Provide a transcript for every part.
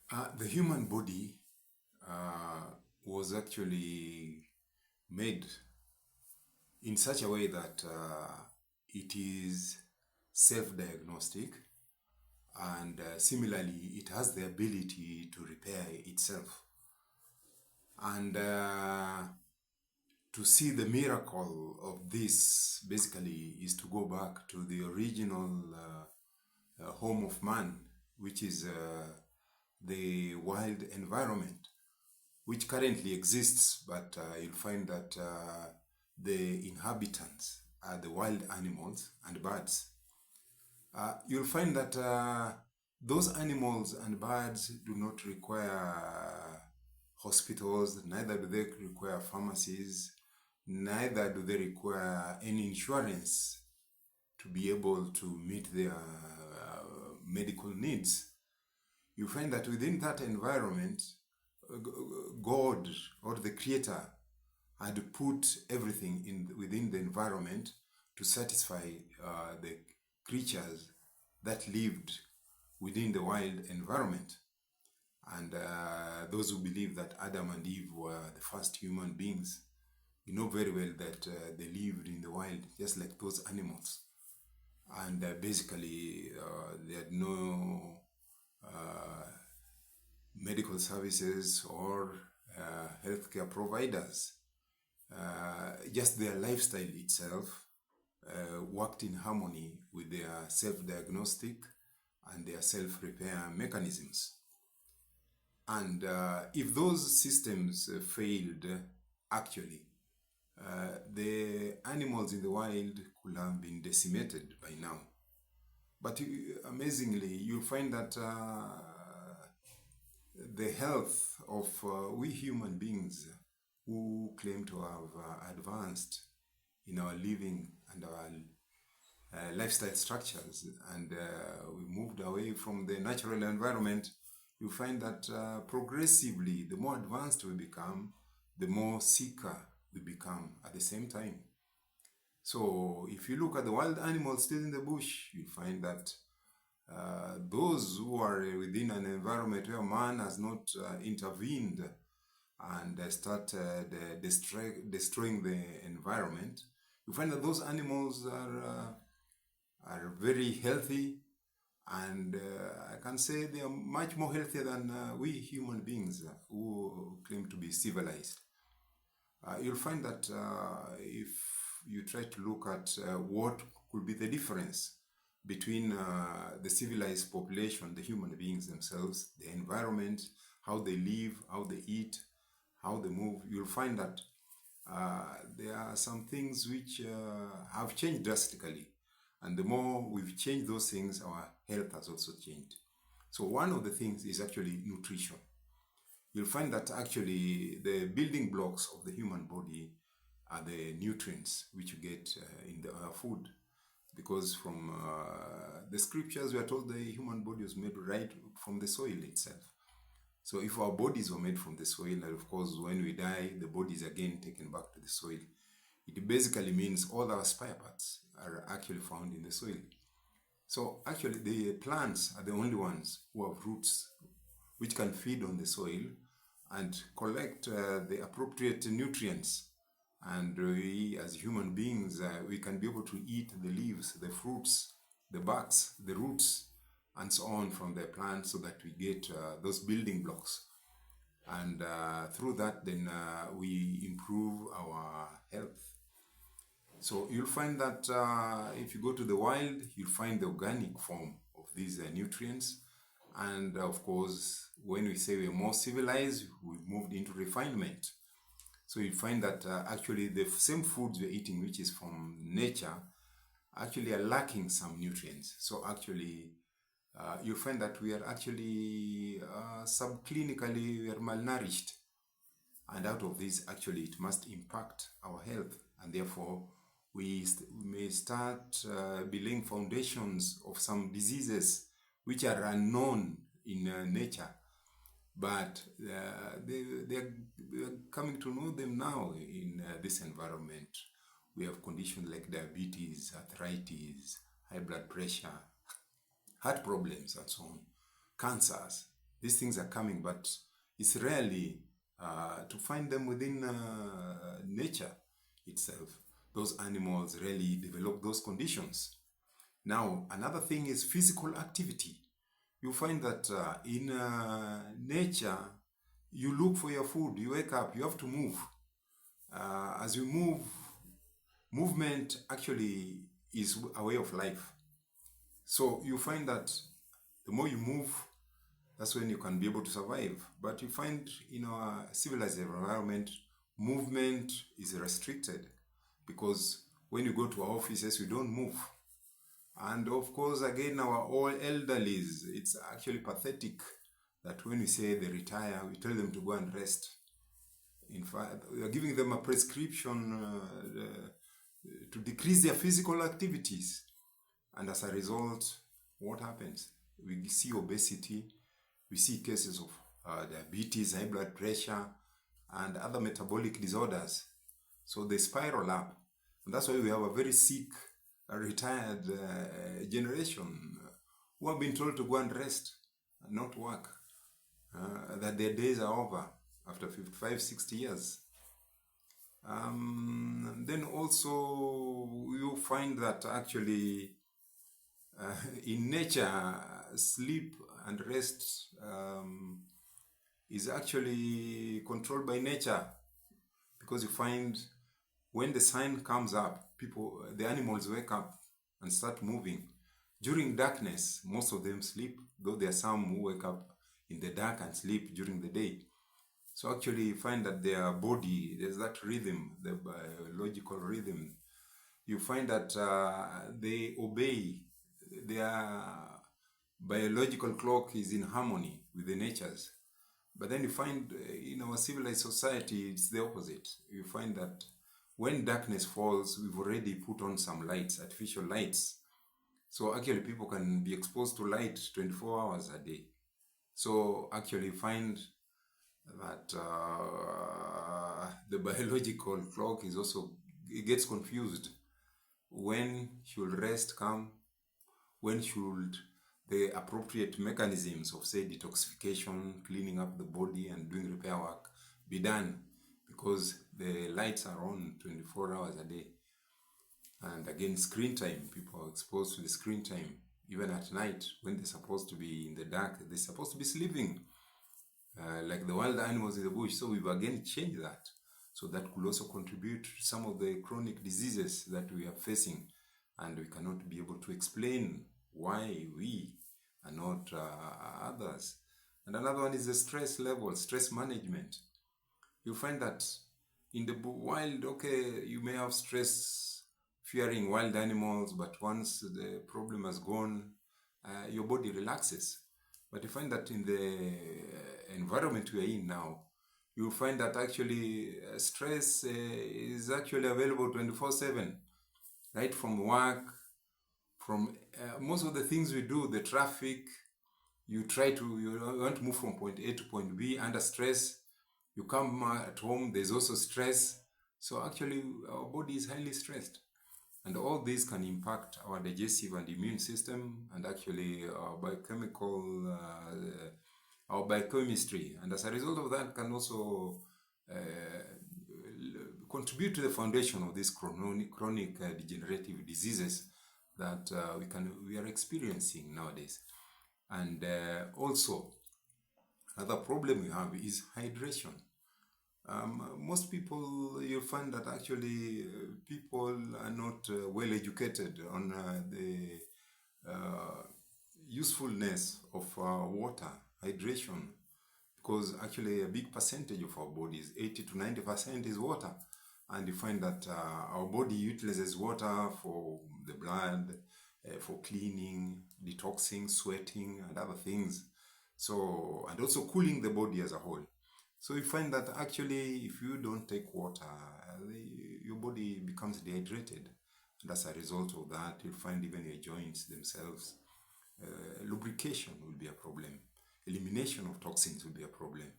The human body uh, was actually made in such a way that it is self-diagnostic, and similarly it has the ability to repair itself. And to see the miracle of this basically is to go back to the original home of man, which is the wild environment, which currently exists, but you'll find that the inhabitants are the wild animals and birds. You'll find that those animals and birds do not require hospitals, neither do they require pharmacies, neither do they require any insurance to be able to meet their medical needs. You find that within that environment, God or the Creator had put everything within the environment to satisfy the creatures that lived within the wild environment. And those who believe that Adam and Eve were the first human beings, you know very well that they lived in the wild just like those animals. And basically, they had no medical services or healthcare providers. Just their lifestyle itself worked in harmony with their self-diagnostic and their self-repair mechanisms. And if those systems failed, actually, the animals in the wild could have been decimated by now. But amazingly, you'll find that the health of we human beings who claim to have advanced in our living and our lifestyle structures, and we moved away from the natural environment, you find that progressively, the more advanced we become, the more sicker we become at the same time. So if you look at the wild animals still in the bush, you find that those who are within an environment where man has not intervened and started destroying the environment, you find that those animals are very healthy, and I can say they are much more healthier than we human beings who claim to be civilized. You'll find that if you try to look at what could be the difference between the civilized population, the human beings themselves, the environment, how they live, how they eat, how they move, you'll find that there are some things which have changed drastically. And the more we've changed those things, our health has also changed. So one of the things is actually nutrition. You'll find that actually the building blocks of the human body are the nutrients which you get in our food. Because from the scriptures, we are told the human body was made right from the soil itself. So if our bodies were made from the soil, and of course, when we die, the body is again taken back to the soil. It basically means all our spare parts are actually found in the soil. So actually, the plants are the only ones who have roots which can feed on the soil and collect the appropriate nutrients. And we, as human beings, we can be able to eat the leaves, the fruits, the barks, the roots, and so on from the plant, so that we get those building blocks. And through that, then we improve our health. So you'll find that if you go to the wild, you'll find the organic form of these nutrients. And of course, when we say we're more civilized, we've moved into refinement. So you find that actually the same foods we're eating, which is from nature, actually are lacking some nutrients. So actually, you find that we are actually subclinically, we are malnourished. And out of this, actually, it must impact our health. And therefore, we may start laying foundations of some diseases which are unknown in nature. But they're coming to know them now in this environment. We have conditions like diabetes, arthritis, high blood pressure, heart problems, and so on, cancers. These things are coming, but it's rarely to find them within nature itself. Those animals rarely develop those conditions. Now, another thing is physical activity. You find that in nature, you look for your food, you wake up, you have to move. As you move, movement actually is a way of life. So you find that the more you move, that's when you can be able to survive. But you find in our civilized environment, movement is restricted because when you go to our offices, you don't move. And of course, again, our all elderlies, it's actually pathetic that when we say they retire, we tell them to go and rest. In fact, we are giving them a prescription to decrease their physical activities. And as a result, what happens? We see obesity, we see cases of diabetes, high blood pressure, and other metabolic disorders. So they spiral up. And that's why we have a very sick, retired generation who have been told to go and rest and not work. That their days are over after 55, 60 years. Then also you find that actually in nature, sleep and rest is actually controlled by nature, because you find when the sun comes up, the animals wake up and start moving. During darkness, most of them sleep, though there are some who wake up in the dark and sleep during the day. So actually you find that their body, there's that rhythm, the biological rhythm. You find that they obey. Their biological clock is in harmony with the natures. But then you find in our civilized society, it's the opposite. You find that when darkness falls, we've already put on some lights, artificial lights. So actually people can be exposed to light 24 hours a day. So actually find that the biological clock is also, it gets confused. When should rest come? When should the appropriate mechanisms of, say, detoxification, cleaning up the body and doing repair work be done? Because the lights are on 24 hours a day. And again, screen time, people are exposed to the screen time. Even at night, when they're supposed to be in the dark, they're supposed to be sleeping like the wild animals in the bush. So we've again changed that. So that could also contribute to some of the chronic diseases that we are facing. And we cannot be able to explain why we are not others. And another one is the stress level, stress management. You find that in the wild, okay, you may have stress fearing wild animals, but once the problem has gone, your body relaxes. But you find that in the environment we are in now, you'll find that actually stress is actually available 24/7, right from work, from most of the things we do, the traffic. You want to move from point A to point B under stress. You come at home, there's also stress. So actually our body is highly stressed. And all these can impact our digestive and immune system, and actually our our biochemistry. And as a result of that, can also contribute to the foundation of these chronic degenerative diseases that we are experiencing nowadays. And also, another problem we have is hydration. Most people, you find that actually people are not well educated on the usefulness of water, hydration, because actually a big percentage of our bodies, 80 to 90% is water. And you find that our body utilizes water for the blood, for cleaning, detoxing, sweating, and other things. So, and also cooling the body as a whole. So you find that actually if you don't take water, your body becomes dehydrated. And as a result of that, you'll find even your joints themselves, lubrication will be a problem. Elimination of toxins will be a problem.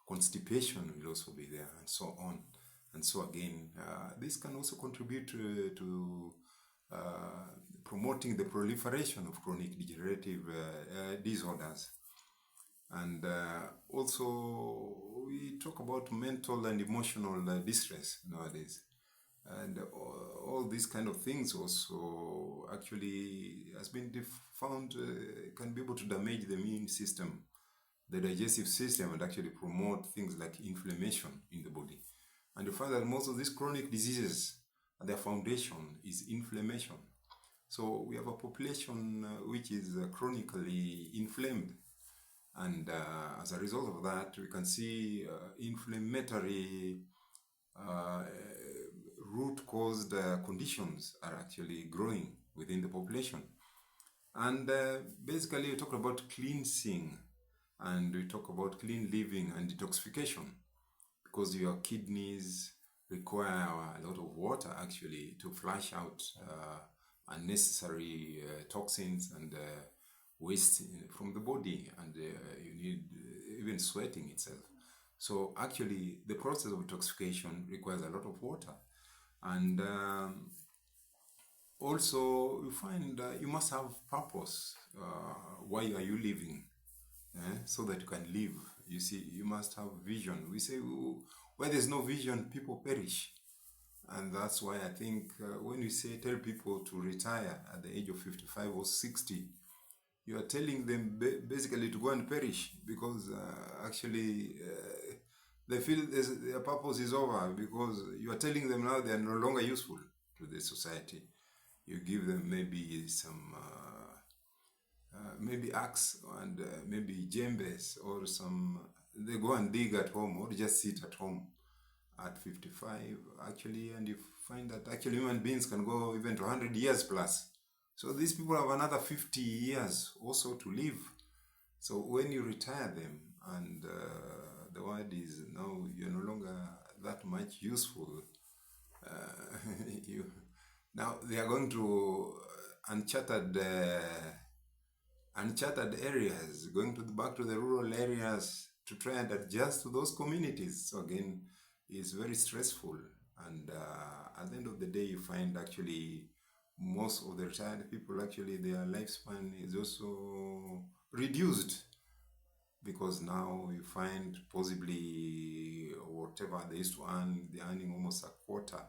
Constipation will also be there, and so on. And so again, this can also contribute to promoting the proliferation of chronic degenerative disorders. And also, we talk about mental and emotional distress nowadays. And all these kind of things also actually has been found can be able to damage the immune system, the digestive system, and actually promote things like inflammation in the body. And you find that most of these chronic diseases, their foundation is inflammation. So we have a population which is chronically inflamed. And as a result of that, we can see inflammatory uh, root-caused conditions are actually growing within the population. And basically, we talk about cleansing, and we talk about clean living and detoxification, because your kidneys require a lot of water actually to flush out unnecessary toxins and waste from the body, and you need even sweating itself. So actually, the process of detoxification requires a lot of water. And also, you find you must have purpose. Why are you living? So that you can live. You see, you must have vision. We say, where there's no vision, people perish. And that's why I think when you say tell people to retire at the age of 55 or 60, you are telling them basically to go and perish, because actually they feel their purpose is over, because you are telling them now they are no longer useful to the society. You give them maybe some maybe axe and maybe jembes or some, they go and dig at home or just sit at home at 55 actually. And you find that actually human beings can go even to 100 years plus. So these people have another 50 years also to live. So when you retire them, and the word is now you're no longer that much useful, you now they are going to uncharted areas, going to back to the rural areas to try and adjust to those communities. So again, it's very stressful. And at the end of the day, you find actually most of the retired people, actually their lifespan is also reduced, because now you find possibly whatever they used to earn, they're earning almost a quarter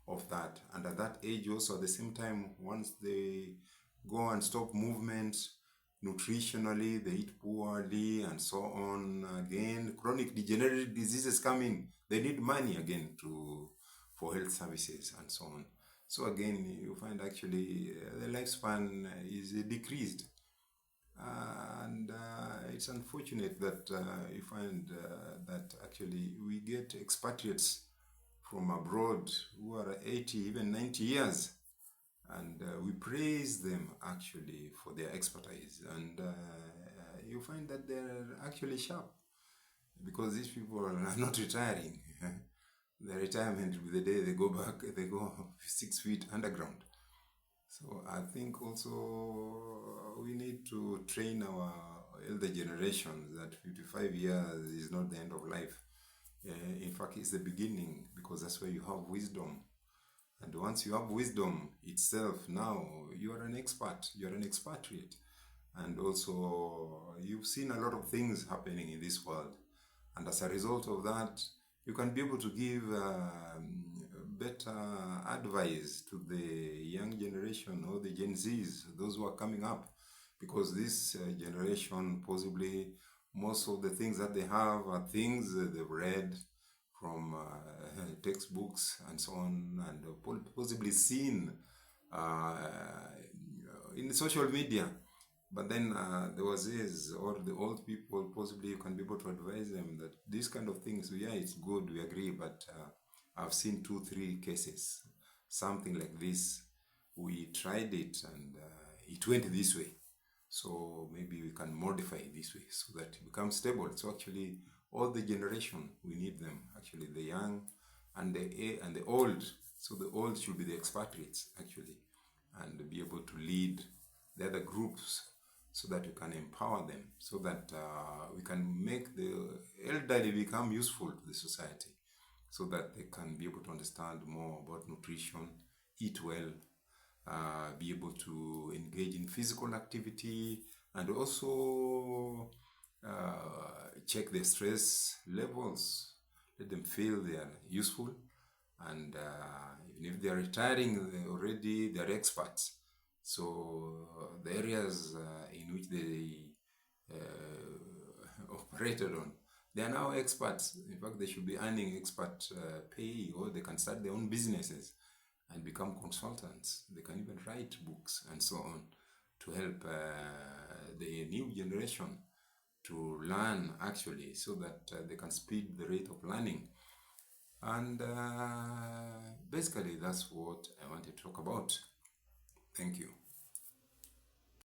of that. And at that age also, at the same time, once they go and stop movement, nutritionally, they eat poorly and so on. Again, chronic degenerative diseases come in. They need money again for health services and so on. So again, you find actually the lifespan is decreased. And it's unfortunate that you find that actually we get expatriates from abroad who are 80, even 90 years. And we praise them actually for their expertise. And you find that they're actually sharp, because these people are not retiring. The retirement will be the day they go back, they go 6 feet underground. So I think also we need to train our elder generations that 55 years is not the end of life. In fact, it's the beginning, because that's where you have wisdom. And once you have wisdom itself, now you are an expert, you are an expatriate. And also, you've seen a lot of things happening in this world. And as a result of that, you can be able to give better advice to the young generation or the Gen Zs, those who are coming up. Because this generation, possibly, most of the things that they have are things they've read from textbooks and so on, and possibly seen in social media. But then there was this, or the old people, possibly you can be able to advise them that these kind of things, yeah, it's good, we agree, but I've seen 2-3 cases, something like this. We tried it and it went this way. So maybe we can modify it this way so that it becomes stable. So actually, all the generation, we need them, actually the young and the old. So the old should be the expatriates actually, and be able to lead the other groups, so that we can empower them, so that we can make the elderly become useful to the society, so that they can be able to understand more about nutrition, eat well, be able to engage in physical activity, and also check their stress levels, let them feel they are useful, and even if they are retiring, they're experts. So the areas in which they operated on, they are now experts. In fact, they should be earning expert pay, or they can start their own businesses and become consultants. They can even write books and so on to help the new generation to learn, actually, so that they can speed the rate of learning. And basically, that's what I want to talk about. Thank you.